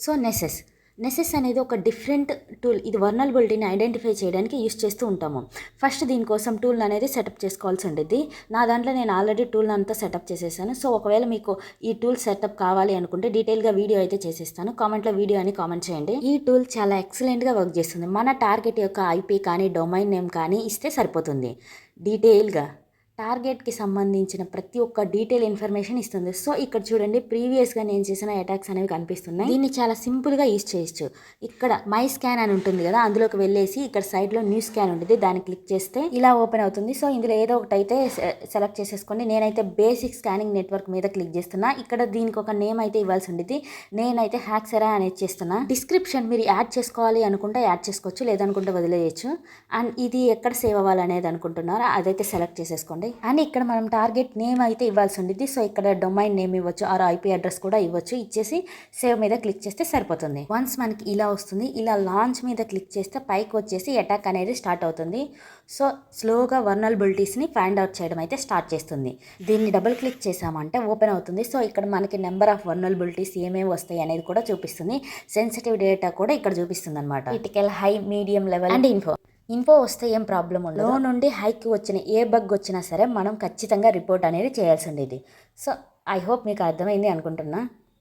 So Nessus అనేది ఒక different tool. ఇది వర్నలబిలిటీని ఐడెంటిఫై చేయడానికి యూస్ చేస్తూ ఉంటాము. ఫస్ట్ దీనికోసం టూల్ అనేది సెటప్ చేసుకోవాల్సి ఉండేది. నా దాంట్లో నేను ఆల్రెడీ టూల్ అంతా సెటప్ చేసేసాను. సో ఒకవేళ మీకు ఈ టూల్ సెటప్ కావాలి అనుకుంటే డీటెయిల్గా వీడియో అయితే చేసేస్తాను. కామెంట్లో వీడియో అని కామెంట్ చేయండి. ఈ టూల్ చాలా ఎక్సలెంట్గా వర్క్ చేస్తుంది. మన టార్గెట్ యొక్క ఐపీ కానీ డొమైన్ నేమ్ కానీ ఇస్తే సరిపోతుంది. డీటెయిల్గా టార్గెట్కి సంబంధించిన ప్రతి ఒక్క డీటెయిల్ ఇన్ఫర్మేషన్ ఇస్తుంది. సో ఇక్కడ చూడండి, ప్రీవియస్గా నేను చేసిన అటాక్స్ అనేవి కనిపిస్తున్నాయి. దీన్ని చాలా సింపుల్గా యూజ్ చేయొచ్చు. ఇక్కడ మై స్కాన్ అని ఉంటుంది కదా, అందులోకి వెళ్ళేసి ఇక్కడ సైడ్లో న్యూ స్కాన్ ఉంటుంది, దాన్ని క్లిక్ చేస్తే ఇలా ఓపెన్ అవుతుంది. సో ఇందులో ఏదో ఒకటి అయితే సెలెక్ట్ చేసేసుకోండి. నేనైతే బేసిక్ స్కానింగ్ నెట్వర్క్ మీద క్లిక్ చేస్తున్నా. ఇక్కడ దీనికి ఒక నేమ్ అయితే ఇవ్వాల్సి ఉండేది. నేనైతే హ్యాక్సెరా అనేది చేస్తున్నా. డిస్క్రిప్షన్ మీరు యాడ్ చేసుకోవాలి అనుకుంటే యాడ్ చేసుకోవచ్చు, లేదనుకుంటే వదిలేయచ్చు. అండ్ ఇది ఎక్కడ సేవ్ అవ్వాలనేది అనుకుంటున్నారో అదైతే సెలెక్ట్ చేసేసుకోండి. అండ్ ఇక్కడ మనం టార్గెట్ నేమ్ అయితే ఇవ్వాల్సి ఉండేది. సో ఇక్కడ డొమైన్ నేమ్ ఇవ్వచ్చు, ఆర్ ఐపీ అడ్రస్ కూడా ఇవ్వచ్చు. ఇచ్చేసి సేవ్ మీద క్లిక్ చేస్తే సరిపోతుంది. వన్స్ మనకి ఇలా వస్తుంది. ఇలా లాంచ్ మీద క్లిక్ చేస్తే పైకి వచ్చేసి అటాక్ అనేది స్టార్ట్ అవుతుంది. సో స్లోగా వర్నలబిలిటీస్ని ఫైండ్ అవుట్ చేయడం అయితే స్టార్ట్ చేస్తుంది. దీన్ని డబుల్ క్లిక్ చేసామంటే ఓపెన్ అవుతుంది. సో ఇక్కడ మనకి నెంబర్ ఆఫ్ వర్నలబిలిటీస్ ఏమేమి వస్తాయి అనేది కూడా చూపిస్తుంది. సెన్సిటివ్ డేటా కూడా ఇక్కడ చూపిస్తుంది అనమాట. Critical, high, medium level and info వస్తే ఏం ప్రాబ్లం ఉండదు. లో నుండి హైకి వచ్చిన ఏ బగ్ వచ్చినా సరే మనం ఖచ్చితంగా రిపోర్ట్ అనేది చేయాల్సి ఉండేది. సో ఐ హోప్ మీకు అర్థమైంది అనుకుంటున్నా.